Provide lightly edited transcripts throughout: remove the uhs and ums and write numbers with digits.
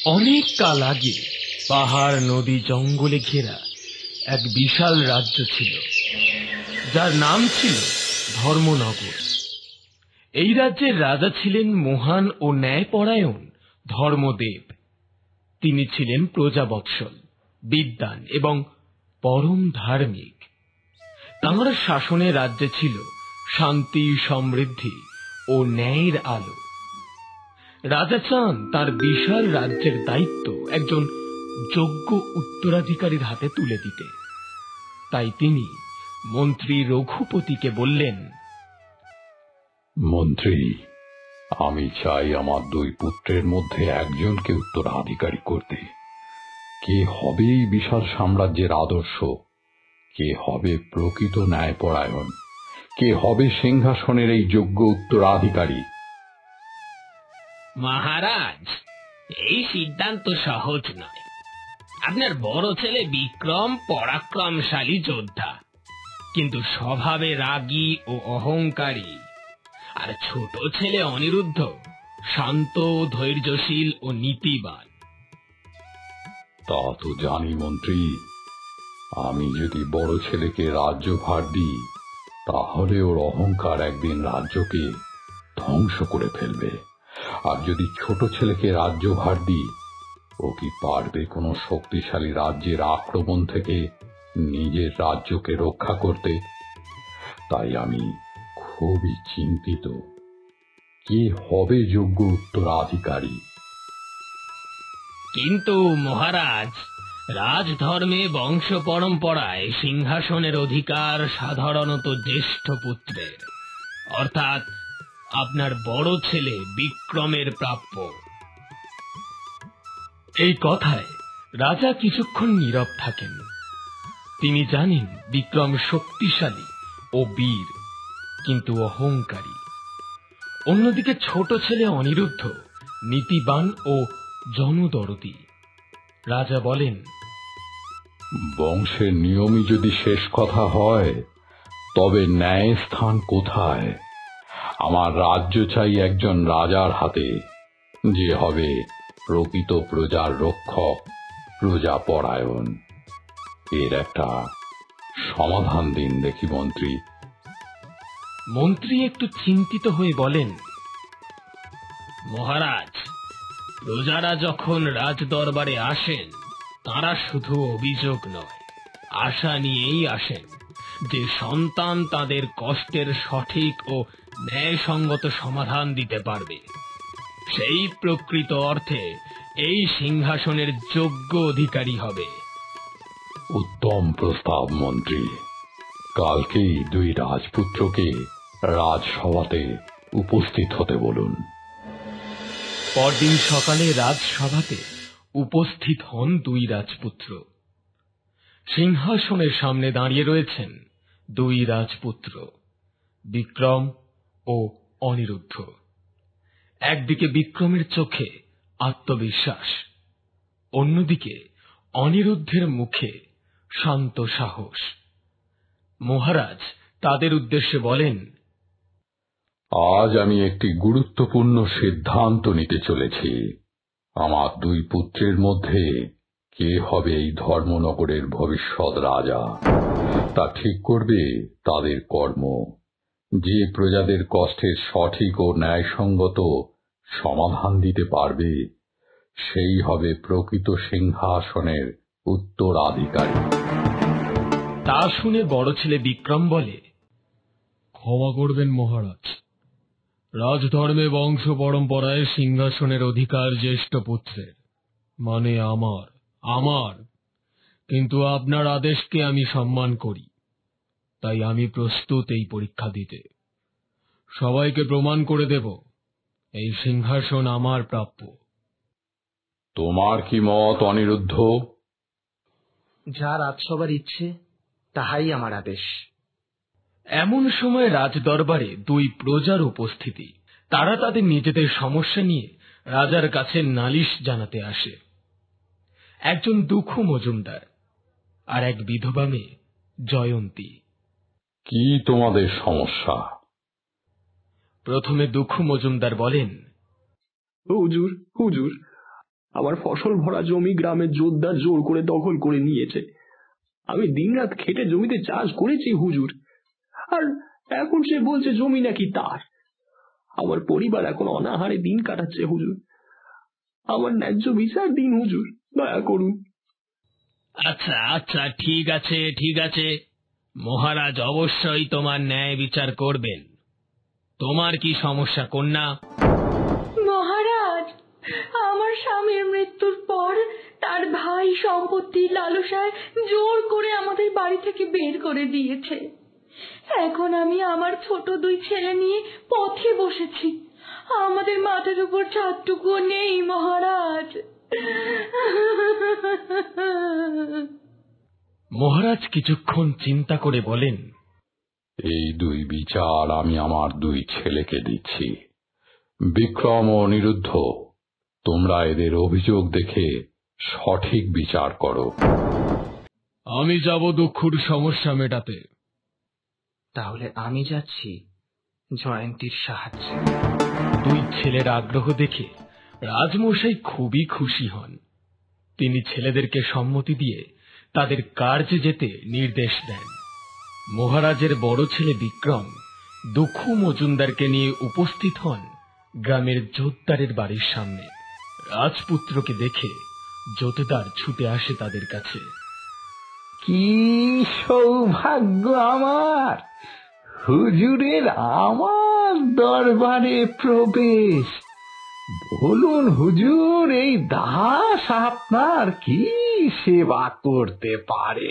অনেক কাল আগে পাহাড় নদী জঙ্গলে ঘেরা এক বিশাল রাজ্য ছিল, যার নাম ছিল ধর্মনগর। এই রাজ্যের রাজা ছিলেন মহান ও ন্যায়পরায়ণ ধর্মদেব। তিনি ছিলেন প্রজাবৎসল, বিদ্বান এবং পরম ধার্মিক। তাঁর শাসনে রাজ্যে ছিল শান্তি, সমৃদ্ধি ও ন্যায়ের আলো। রাজা চান তার বিশাল রাজ্যের দায়িত্ব একজন যোগ্য উত্তরাধিকারীর হাতে তুলে দিতে। তাই তিনি মন্ত্রী রঘুপতিকে বললেন, মন্ত্রী, আমি চাই আমার দুই পুত্রের মধ্যে একজনকে উত্তরাধিকারী করতে। কে হবে এই বিশাল সাম্রাজ্যের আদর্শ? কে হবে প্রকৃত ন্যায়পরায়ণ? কে হবে সিংহাসনের এই যোগ্য উত্তরাধিকারী? মহারাজ, এই সিদ্ধান্ত সহজ নয়। আপনার বড় ছেলে বিক্রম পরাক্রমশালী যোদ্ধা, কিন্তু স্বভাবে রাগী ও অহংকারী। আর ছোট ছেলে অনিরুদ্ধ শান্ত, ধৈর্যশীল ও নীতিবান। তা তো জানি মন্ত্রী। আমি যদি বড় ছেলেকে রাজ্যভার দিই, তাহলে ওর অহংকার একদিন রাজ্যকে ধ্বংস করে ফেলবে। আর যদি ছোট ছেলেকে রাজ্যভার দিই, ও কি পারবে কোনো শক্তিশালী রাজ্যের আক্রমণ থেকে নিজের রাজ্যকে রক্ষা করতে? তাই আমি খুবই চিন্তিত, কে হবে যোগ্য উত্তরাধিকারী। কিন্তু মহারাজ, রাজধর্মে বংশ পরম্পরায় সিংহাসনের অধিকার সাধারণত জ্যেষ্ঠ পুত্রের, অর্থাৎ আপনার বড় ছেলে বিক্রমের প্রাপ্য। এই কথায় রাজা কিছুক্ষণ নীরব থাকেন। তিনি জানেন বিক্রম শক্তিশালী ও বীর, কিন্তু অহংকারী। অন্যদিকে ছোট ছেলে অনিরুদ্ধ নীতিবান ও জনদরদী। রাজা বলেন, বংশের নিয়মই যদি শেষ কথা হয়, তবে ন্যায় স্থান কোথায়? আমার রাজ্য চাই একজন রাজার হাতে, যে হবে প্রকৃত প্রজার রক্ষক, প্রজাপরায়ণ। এর একটা সমাধান দিন দেখি মন্ত্রী। মন্ত্রী একটু চিন্তিত হয়ে বলেন, মহারাজ, প্রজারা যখন রাজ দরবারে আসেন, তারা শুধু অভিযোগ নয়, আশা নিয়েই আসেন যে সন্তান তাদের কষ্টের সঠিক ও ন্যায়সঙ্গত সমাধান দিতে পারবে। সেই প্রকৃত অর্থে এই সিংহাসনের যোগ্য অধিকারী হবে। উত্তম প্রস্তাব মন্ত্রী। কালকেই দুই রাজপুত্রকে রাজসভাতে উপস্থিত হতে বলুন। পরদিন সকালে রাজসভাতে উপস্থিত হন দুই রাজপুত্র। সিংহাসনের সামনে দাঁড়িয়ে রয়েছেন দুই রাজপুত্র, বিক্রম ও অনিরুদ্ধ। একদিকে বিক্রমের চোখে আত্মবিশ্বাস, অন্যদিকে অনিরুদ্ধের মুখে শান্ত সাহস। মহারাজ তাদের উদ্দেশ্যে বলেন, আজ আমি একটি গুরুত্বপূর্ণ সিদ্ধান্ত নিতে চলেছি। আমার দুই পুত্রের মধ্যে কে হবে এই ধর্মনগরের ভবিষ্যৎ রাজা, তা ঠিক করবে তাদের কর্ম। যে প্রজাদের কষ্টের সঠিক ও ন্যায়সঙ্গত সমাধান দিতে পারবে, সেই হবে প্রকৃত সিংহাসনের উত্তরাধিকারী। তা শুনে বড় ছেলে বিক্রম বলে, ক্ষমা করবেন মহারাজ, রাজধর্মে বংশ পরম্পরায় সিংহাসনের অধিকার জ্যেষ্ঠ পুত্রের, মানে আমার। কিন্তু আপনার আদেশকে আমি সম্মান করি, তাই আমি প্রস্তুত এই পরীক্ষা দিতে। সবাইকে প্রমাণ করে দেব এই সিংহাসন আমার প্রাপ্য। তোমার কি মত অনিরুদ্ধ? যা রাজসভার ইচ্ছে তাহাই আমার আদেশ। এমন সময় রাজদরবারে দুই প্রজার উপস্থিতি। তারা তাদের নিজেদের সমস্যা নিয়ে রাজার কাছে নালিশ জানাতে আসে। একজন দুঃখু মজুমদার আর এক বিধবা মেয়ে জয়ন্তী। কি তোমাদের সমস্যা? প্রথমে দুঃখু মজুমদার বলেন, হুজুর, আমার ফসল ভরা জমি গ্রামের জোরদার জোর করে দখল করে নিয়েছে। আমি দিনরাত খেটে জমিতে চাষ করেছি হুজুর, আর এখন সে বলছে জমি নাকি তার। আমার পরিবার এখন অনাহারে দিন কাটাচ্ছে হুজুর। আমার ন্যায্য বিচার দিন হুজুর, দয়া করুন। আচ্ছা আচ্ছা, ঠিক আছে ঠিক আছে, মহারাজ অবশ্যই তোমার ন্যায় বিচার করবেন। তোমার কি সমস্যা কন্যা? মহারাজ, আমার স্বামীর মৃত্যুর পর তার ভাই সম্পত্তির লালসায় জোর করে আমাদের বাড়ি থেকে বের করে দিয়েছে। এখন আমি আমার ছোট 2 ছেলে নিয়ে পথে বসেছি। আমাদের মাথার উপর ছাদটুকুও নেই মহারাজ। মহারাজ কিছুক্ষণ চিন্তা করে বলেন, এই 2 বিচার আমি আমার 2 ছেলেকে দিচ্ছি। বিক্রম ও অনিরুদ্ধ, তোমরা এদের অভিযোগ দেখে সঠিক বিচার করো। আমি যাব দুঃখুর সমস্যা মেটাতে। তাহলে আমি যাচ্ছি জয়ন্তীর সাহায্যে। 2 ছেলের আগ্রহ দেখে রাজমশাই খুবই খুশি হন। তিনি ছেলেদেরকে সম্মতি দিয়ে তাদের কার্যে যেতে নির্দেশ দেন। মহারাজের বড় ছেলে বিক্রম দুঃখু মজুমদারকে নিয়ে উপস্থিত হন গ্রামের জোতদারের বাড়ির সামনে। রাজপুত্রকে দেখে জোতদার ছুটে আসে তাদের কাছে। কি সৌভাগ্য আমার, হুজুরের আমার দরবারে প্রবেশ। বলুন হুজুর, এই দাস আপনার কি সেবা করতে পারে?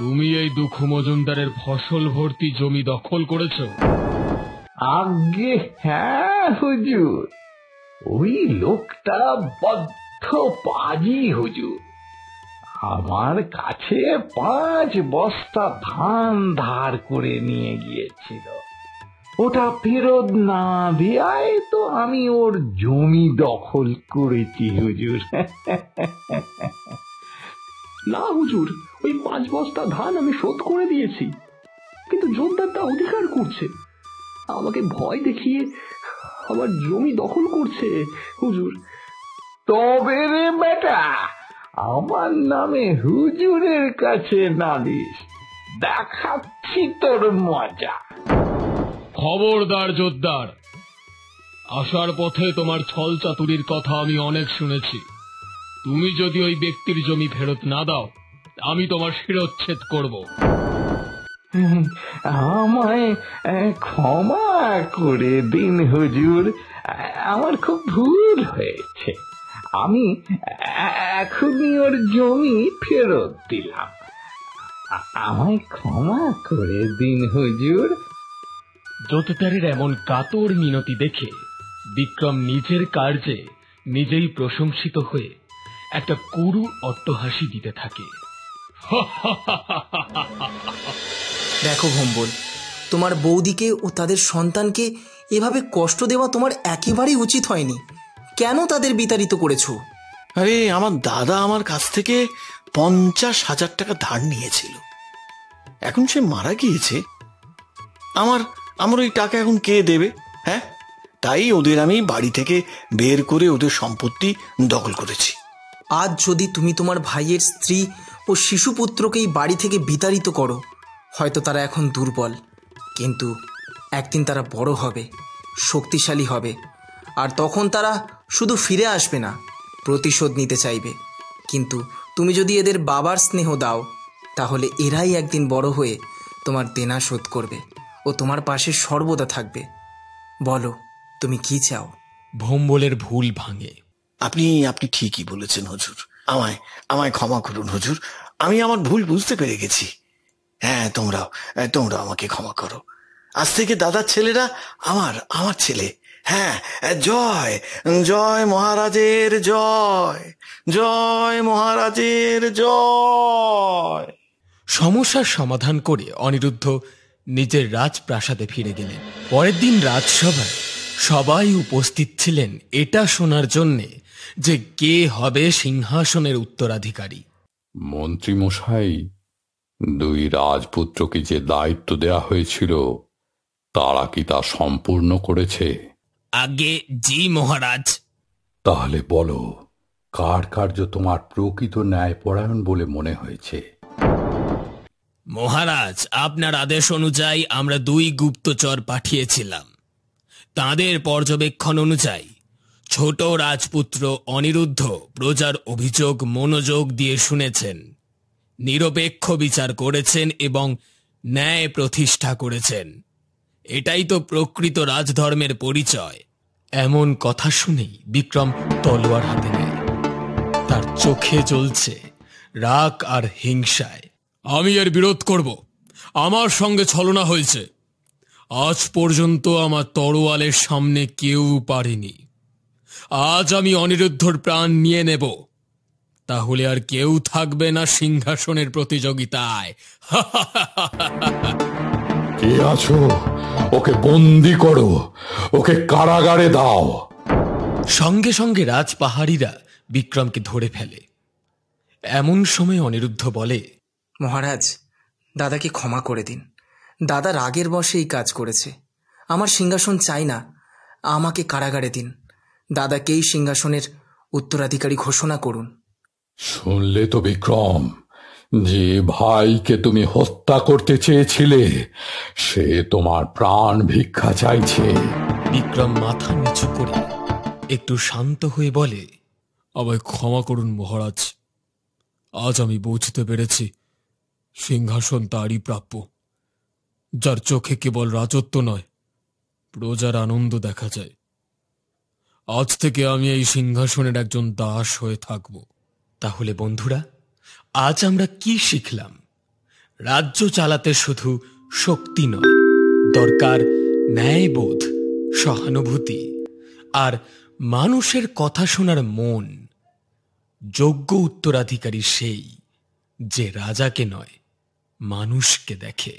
তুমি এই দুঃখু মজুমদারের ফসল ভর্তি জমি দখল করেছ? আজ্ঞে হ্যাঁ হুজুর, ওই লোকটা বদ্ধ পাজি হুজুর। আমার কাছে 5 বস্তা ধান ধার করে নিয়ে গিয়েছিল। ওটা ফেরত না দেয়ায় তো আমি ওর জমি দখল করেছি হুজুর। না হুজুর, ওই 5 বস্তা ধান আমি শোধ করে দিয়েছি, কিন্তু জোরদার তা অধিকার করছে। আমাকে ভয় দেখিয়ে আমার জমি দখল করছে হুজুর। তবে রে বেটা, আমার নামে হুজুরের কাছে নালিশ, দেখাচ্ছি তোর মজা। খবরদার জোতদার, আসার পথে তোমার ছল চাতুরির কথা আমি অনেক শুনেছি। তুমি যদি ওই ব্যক্তির জমি ফেরত না দাও, আমি তোমার শিরচ্ছেদ করব। আমায় ক্ষমা করে দিন হুজুর, আমার খুব ভুল হয়েছে। আমি এখনই ওর জমি ফেরত দিলাম। আমায় ক্ষমা করে দিন হুজুর। জোতদারের এমন কাতর মিনতি দেখে বিক্রম নিজের কার্যে নিজেই প্রশংসিত হয়ে একটা করুণ অট্টহাসি দিতে থাকে। দেখো ভম্বল, তোমার বৌদিকে ও তাদের সন্তানকে এভাবে কষ্ট দেওয়া তোমার একেবারেই উচিত হয়নি। কেন তাদের বিতাড়িত করেছো? আরে, আমার দাদা আমার কাছ থেকে 50,000 টাকা ধার নিয়েছিল। এখন সে মারা গিয়েছে। আমার ওই টাকা এখন কে দেবে? হ্যাঁ, তাই ওদের আমি বাড়ি থেকে বের করে ওদের সম্পত্তি দখল করেছি। আজ যদি তুমি তোমার ভাইয়ের স্ত্রী ও শিশুপুত্রকেই বাড়ি থেকে বিতাড়িত করো, হয়তো তারা এখন দুর্বল, কিন্তু একদিন তারা বড় হবে, শক্তিশালী হবে, আর তখন তারা শুধু ফিরে আসবে না, প্রতিশোধ নিতে চাইবে। কিন্তু তুমি যদি এদের বাবার স্নেহ দাও, তাহলে এরাই একদিন বড় হয়ে তোমার দেনা শোধ করবে ও তোমার পাশে সর্বদা থাকবে। বলো, তুমি কি চাও? ভম্বলের ভুল ভাঙে। আপনি ঠিকই বলেছেন হুজুর। আমায় ক্ষমা করুন হুজুর, আমি আমার ভুল বুঝতে পেরে গেছি। হ্যাঁ, তোমরা আমাকে ক্ষমা করো। আজ থেকে দাদার ছেলেরা আমার ছেলে। হ্যাঁ, জয় জয় মহারাজের জয়, জয় মহারাজের জয়। সমস্যার সমাধান করে অনিরুদ্ধ নিজের রাজপ্রাসাদে ফিরে গেলেন। পরের দিন রাজসভায় সবাই উপস্থিত ছিলেন এটা শোনার জন্যে যে কে হবে সিংহাসনের উত্তরাধিকারী। মন্ত্রী মশাই, 2 রাজপুত্রকে যে দায়িত্ব দেয়া হয়েছিল, তারা কি তা সম্পূর্ণ করেছে? আগে জি মহারাজ। তাহলে বলো, কার কার্য তোমার প্রকৃত ন্যায়পরায়ণ বলে মনে হয়েছে? মহারাজ, আপনার আদেশ অনুযায়ী আমরা 2 গুপ্তচর পাঠিয়েছিলাম। তাদের পর্যবেক্ষণ অনুযায়ী ছোট রাজপুত্র অনিরুদ্ধ প্রজার অভিযোগ মনোযোগ দিয়ে শুনেছেন, নিরপেক্ষ বিচার করেছেন এবং ন্যায় প্রতিষ্ঠা করেছেন। এটাই তো প্রকৃত রাজধর্মের পরিচয়। এমন কথা শুনেই বিক্রম তলোয়ার হাতে নেয়। তার চোখে জ্বলছে রাগ আর হিংসায়। আমি এর বিরোধ করব। আমার সঙ্গে ছলনা হয়েছে। আজ পর্যন্ত আমার তরোয়ালের সামনে কেউ পারেনি। আজ আমি অনিরুদ্ধর প্রাণ নিয়ে নেব, তাহলে আর কেউ থাকবে না সিংহাসনের প্রতিযোগিতায়। কে আছো? ওকে বন্দি করো, ওকে কারাগারে দাও। সঙ্গে সঙ্গে রাজপাহাড়িরা বিক্রমকে ধরে ফেলে। এমন সময় অনিরুদ্ধ বলে, মহারাজ, দাদাকে ক্ষমা করে দিন। দাদা রাগের বশে এই কাজ করেছে। আমার সিংহাসন চাই না, আমাকে কারাগারে দিন। দাদাকেই সিংহাসনের উত্তরাধিকারী ঘোষণা করুন। শুনলে তো বিক্রম, যে ভাইকে তুমি হত্যা করতে চেয়েছিলে সে তোমার প্রাণ ভিক্ষা চাইছে। বিক্রম মাথা নিচু করে একটু শান্ত হয়ে বলে, আমায় ক্ষমা করুন মহারাজ। আজ আমি বুঝতে পেরেছি সিংহাসন তারই প্রাপ্য, যার চোখে কেবল রাজত্ব নয়, প্রজার আনন্দ দেখা যায়। আজ থেকে আমি এই সিংহাসনের একজন দাস হয়ে থাকব। তাহলে বন্ধুরা, আজ আমরা কি শিখলাম? রাজ্য চালাতে শুধু শক্তি নয়, দরকার ন্যায়বোধ, সহানুভূতি আর মানুষের কথা শোনার মন। যোগ্য উত্তরাধিকারী সেই যে রাজাকে নয়, মানুষকে দেখে।